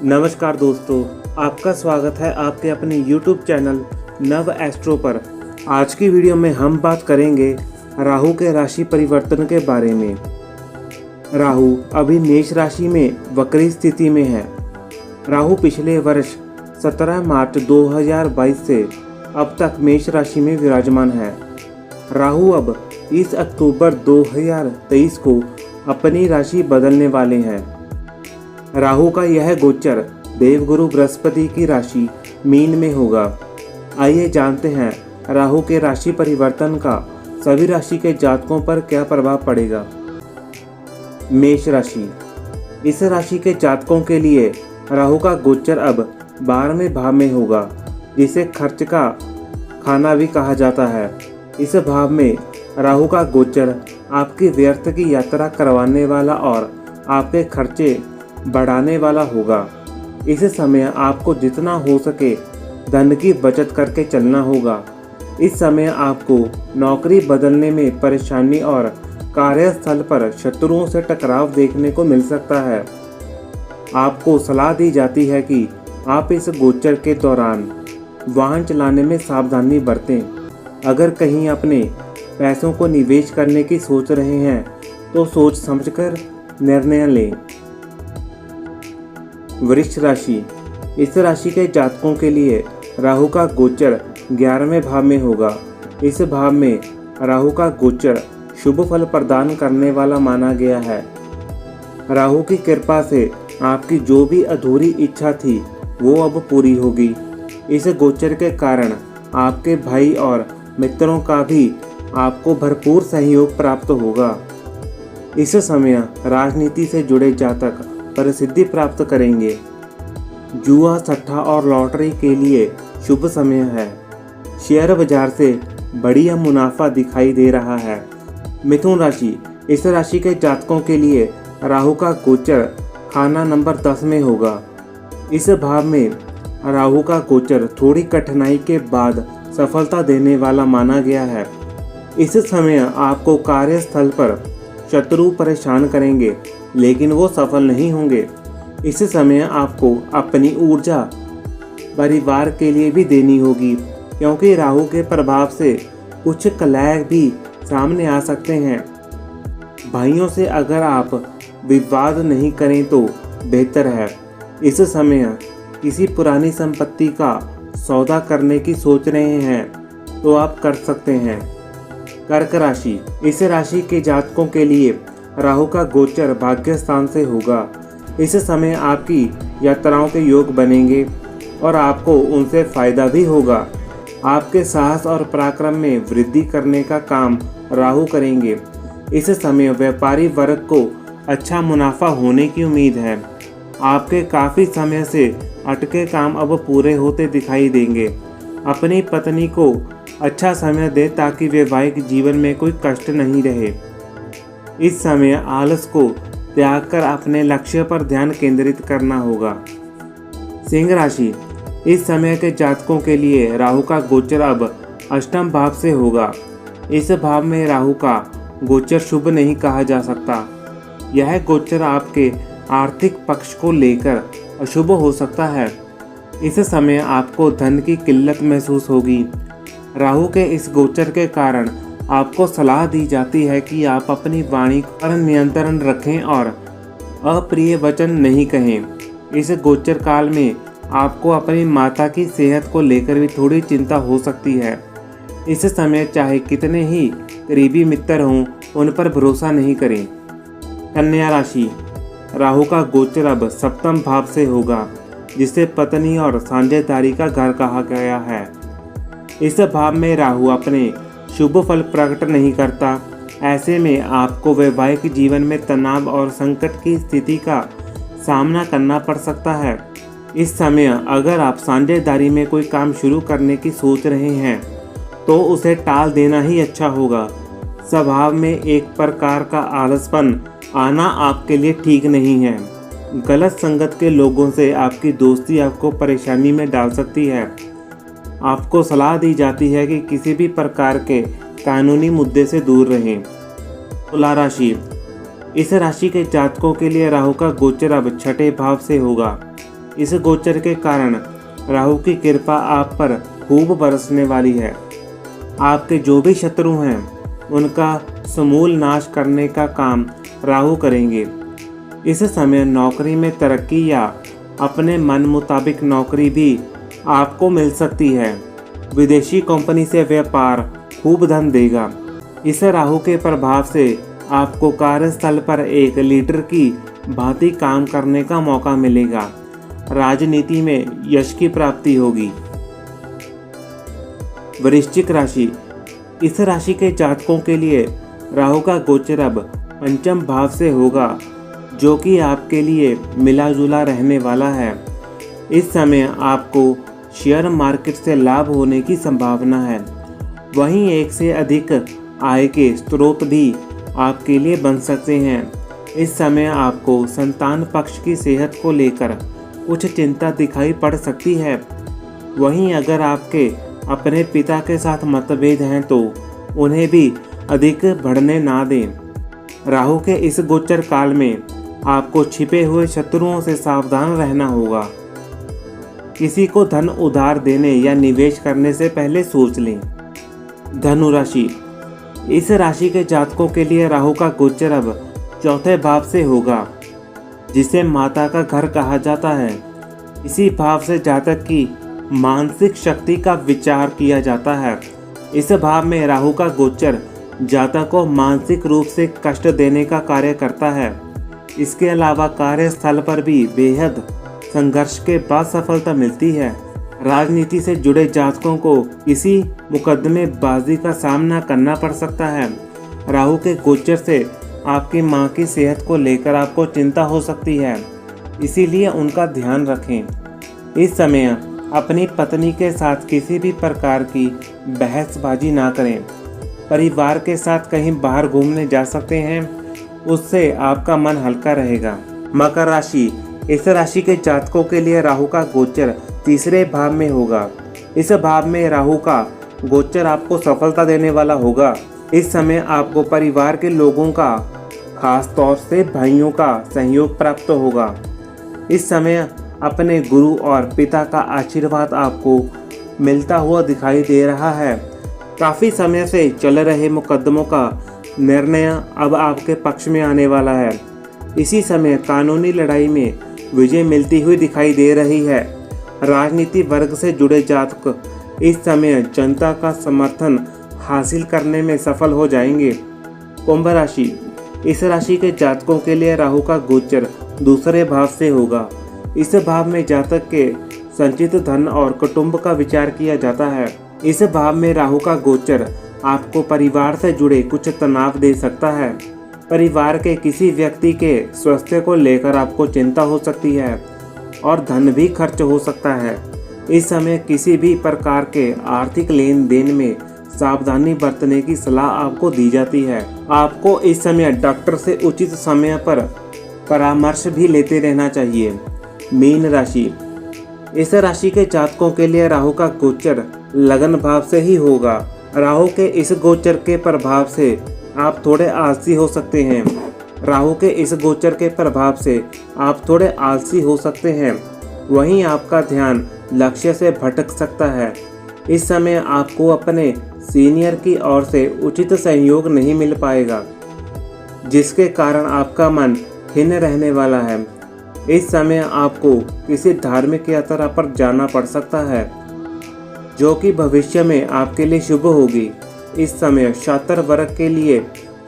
नमस्कार दोस्तों, आपका स्वागत है आपके अपने YouTube चैनल नव एस्ट्रो पर। आज की वीडियो में हम बात करेंगे राहु के राशि परिवर्तन के बारे में। राहु अभी मेष राशि में वक्री स्थिति में है। राहु पिछले वर्ष 17 मार्च 2022 से अब तक मेष राशि में विराजमान है। राहु अब 30 अक्टूबर 2023 को अपनी राशि बदलने वाले हैं। राहु का यह गोचर देवगुरु बृहस्पति की राशि मीन में होगा। आइए जानते हैं राहु के राशि परिवर्तन का सभी राशि के जातकों पर क्या प्रभाव पड़ेगा। मेष राशि, इस राशि के जातकों के लिए राहु का गोचर अब 12वें भाव में होगा, जिसे खर्च का खाना भी कहा जाता है। इस भाव में राहु का गोचर आपकी व्यर्थ की यात्रा करवाने वाला और आपके खर्चे बढ़ाने वाला होगा। इस समय आपको जितना हो सके धन की बचत करके चलना होगा। इस समय आपको नौकरी बदलने में परेशानी और कार्यस्थल पर शत्रुओं से टकराव देखने को मिल सकता है। आपको सलाह दी जाती है कि आप इस गोचर के दौरान वाहन चलाने में सावधानी बरतें। अगर कहीं अपने पैसों को निवेश करने की सोच रहे हैं तो सोच समझकर निर्णय लें। वृश्चिक राशि, इस राशि के जातकों के लिए राहु का गोचर 11वें भाव में होगा। इस भाव में राहु का गोचर शुभ फल प्रदान करने वाला माना गया है। राहु की कृपा से आपकी जो भी अधूरी इच्छा थी वो अब पूरी होगी। इस गोचर के कारण आपके भाई और मित्रों का भी आपको भरपूर सहयोग प्राप्त होगा। इस समय राजनीति से जुड़े जातक प्रसिद्धि प्राप्त करेंगे। जुआ, सट्टा और लॉटरी के लिए शुभ समय है। शेयर बाजार से बढ़िया मुनाफा दिखाई दे रहा है। मिथुन राशि, इस राशि के जातकों के लिए राहु का गोचर खाना नंबर 10 में होगा। इस भाव में राहु का गोचर थोड़ी कठिनाई के बाद सफलता देने वाला माना गया है। इस समय आपको कार्यस्थल पर शत्रु परेशान करेंगे, लेकिन वो सफल नहीं होंगे। इस समय आपको अपनी ऊर्जा परिवार के लिए भी देनी होगी, क्योंकि राहु के प्रभाव से कुछ कलह भी सामने आ सकते हैं। भाइयों से अगर आप विवाद नहीं करें तो बेहतर है। इस समय किसी पुरानी संपत्ति का सौदा करने की सोच रहे हैं तो आप कर सकते हैं। कर्क राशि, इस राशि के जातकों के लिए राहु का गोचर भाग्य स्थान से होगा। इस समय आपकी यात्राओं के योग बनेंगे और आपको उनसे फायदा भी होगा। आपके साहस और पराक्रम में वृद्धि करने का काम राहु करेंगे। इस समय व्यापारी वर्ग को अच्छा मुनाफा होने की उम्मीद है। आपके काफ़ी समय से अटके काम अब पूरे होते दिखाई देंगे। अपनी पत्नी को अच्छा समय दे ताकि वैवाहिक जीवन में कोई कष्ट नहीं रहे। इस समय आलस को त्याग कर अपने लक्ष्य पर ध्यान केंद्रित करना होगा। सिंह राशि, इस समय के जातकों के लिए राहु का गोचर अब 8वें भाव से होगा। इस भाव में राहु का गोचर शुभ नहीं कहा जा सकता। यह गोचर आपके आर्थिक पक्ष को लेकर अशुभ हो सकता है। इस समय आपको धन की किल्लत महसूस होगी। राहु के इस गोचर के कारण आपको सलाह दी जाती है कि आप अपनी वाणी पर नियंत्रण रखें और अप्रिय वचन नहीं कहें। इस गोचर काल में आपको अपनी माता की सेहत को लेकर भी थोड़ी चिंता हो सकती है। इस समय चाहे कितने ही करीबी मित्र हों, उन पर भरोसा नहीं करें। कन्या राशि, राहु का गोचर अब 7वें भाव से होगा, जिसे पत्नी और साझेदारी का घर कहा गया है। इस भाव में राहु अपने शुभ फल प्रकट नहीं करता। ऐसे में आपको वैवाहिक जीवन में तनाव और संकट की स्थिति का सामना करना पड़ सकता है। इस समय अगर आप साझेदारी में कोई काम शुरू करने की सोच रहे हैं तो उसे टाल देना ही अच्छा होगा। स्वभाव में एक प्रकार का आलसपन आना आपके लिए ठीक नहीं है। गलत संगत के लोगों से आपकी दोस्ती आपको परेशानी में डाल सकती है। आपको सलाह दी जाती है कि किसी भी प्रकार के कानूनी मुद्दे से दूर रहें। तुला राशि, इस राशि के जातकों के लिए राहु का गोचर अब 6ठे भाव से होगा। इस गोचर के कारण राहु की कृपा आप पर खूब बरसने वाली है। आपके जो भी शत्रु हैं उनका समूल नाश करने का काम राहु करेंगे। इस समय नौकरी में तरक्की या अपने मन मुताबिक नौकरी भी आपको मिल सकती है। विदेशी कंपनी से व्यापार खूब धन देगा। इस राहु के प्रभाव से आपको कार्यस्थल पर एक लीडर की भांति काम करने का मौका मिलेगा। राजनीति में यश की प्राप्ति होगी। वृश्चिक राशि, इस राशि के जातकों के लिए राहु का गोचर अब पंचम भाव से होगा, जो कि आपके लिए मिला जुला रहने वाला है। इस समय आपको शेयर मार्केट से लाभ होने की संभावना है। वहीं एक से अधिक आय के स्रोत भी आपके लिए बन सकते हैं। इस समय आपको संतान पक्ष की सेहत को लेकर कुछ चिंता दिखाई पड़ सकती है। वहीं अगर आपके अपने पिता के साथ मतभेद हैं तो उन्हें भी अधिक बढ़ने ना दें। राहु के इस गोचर काल में आपको छिपे हुए शत्रुओं से सावधान रहना होगा। किसी को धन उधार देने या निवेश करने से पहले सोच लें। धनु राशि, इस राशि के जातकों के लिए राहु का गोचर अब चौथे भाव से होगा, जिसे माता का घर कहा जाता है। इसी भाव से जातक की मानसिक शक्ति का विचार किया जाता है। इस भाव में राहु का गोचर जातक को मानसिक रूप से कष्ट देने का कार्य करता है। इसके अलावा कार्यस्थल पर भी बेहद संघर्ष के बाद सफलता मिलती है। राजनीति से जुड़े जातकों को किसी मुकदमेबाजी का सामना करना पड़ सकता है। राहु के गोचर से आपकी मां की सेहत को लेकर आपको चिंता हो सकती है, इसीलिए उनका ध्यान रखें। इस समय अपनी पत्नी के साथ किसी भी प्रकार की बहसबाजी ना करें। परिवार के साथ कहीं बाहर घूमने जा सकते हैं, उससे आपका मन हल्का रहेगा। मकर राशि, इस राशि के जातकों के लिए राहु का गोचर तीसरे भाव में होगा। इस भाव में राहु का गोचर आपको सफलता देने वाला होगा। इस समय आपको परिवार के लोगों का, खास तौर से भाइयों का सहयोग प्राप्त होगा। इस समय अपने गुरु और पिता का आशीर्वाद आपको मिलता हुआ दिखाई दे रहा है। काफ़ी समय से चल रहे मुकदमों का निर्णय अब आपके पक्ष में आने वाला है। इसी समय कानूनी लड़ाई में विजय मिलती हुई दिखाई दे रही है। राजनीति वर्ग से जुड़े जातक इस समय जनता का समर्थन हासिल करने में सफल हो जाएंगे। कुंभ राशि, इस राशि के जातकों के लिए राहु का गोचर दूसरे भाव से होगा। इस भाव में जातक के संचित धन और कुटुंब का विचार किया जाता है। इस भाव में राहु का गोचर आपको परिवार से जुड़े कुछ तनाव दे सकता है। परिवार के किसी व्यक्ति के स्वास्थ्य को लेकर आपको चिंता हो सकती है और धन भी खर्च हो सकता है। इस समय किसी भी प्रकार के आर्थिक लेन देन में सावधानी बरतने की सलाह आपको दी जाती है। आपको इस समय डॉक्टर से उचित समय पर परामर्श भी लेते रहना चाहिए। मीन राशि, इस राशि के जातकों के लिए राहु का गोचर लगन भाव से ही होगा। राहु के इस गोचर के प्रभाव से आप थोड़े आलसी हो सकते हैं। राहु के इस गोचर के प्रभाव से आप थोड़े आलसी हो सकते हैं। वहीं आपका ध्यान लक्ष्य से भटक सकता है। इस समय आपको अपने सीनियर की ओर से उचित सहयोग नहीं मिल पाएगा, जिसके कारण आपका मन खिन्न रहने वाला है। इस समय आपको किसी धार्मिक यात्रा पर जाना पड़ सकता है, जो कि भविष्य में आपके लिए शुभ होगी। इस समय छात्र वर्ग के लिए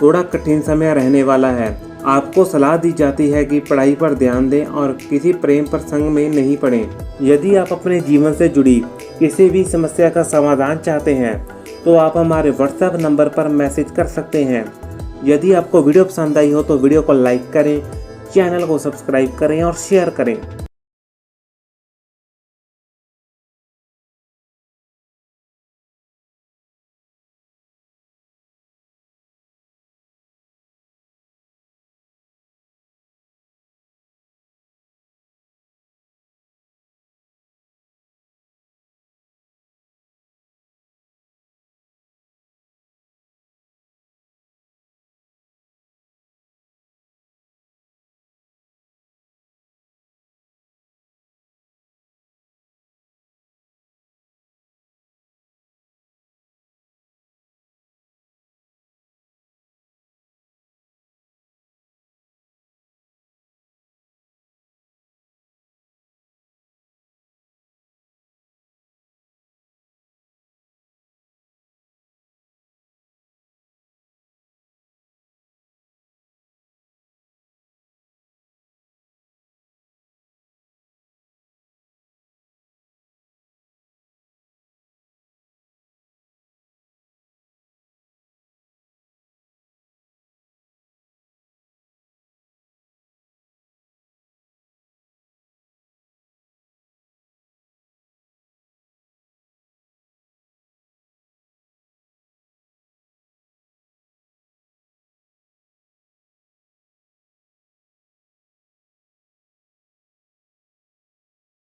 थोड़ा कठिन समय रहने वाला है। आपको सलाह दी जाती है कि पढ़ाई पर ध्यान दें और किसी प्रेम प्रसंग में नहीं पड़ें। यदि आप अपने जीवन से जुड़ी किसी भी समस्या का समाधान चाहते हैं तो आप हमारे व्हाट्सएप नंबर पर मैसेज कर सकते हैं। यदि आपको वीडियो पसंद आई हो तो वीडियो को लाइक करें, चैनल को सब्सक्राइब करें और शेयर करें।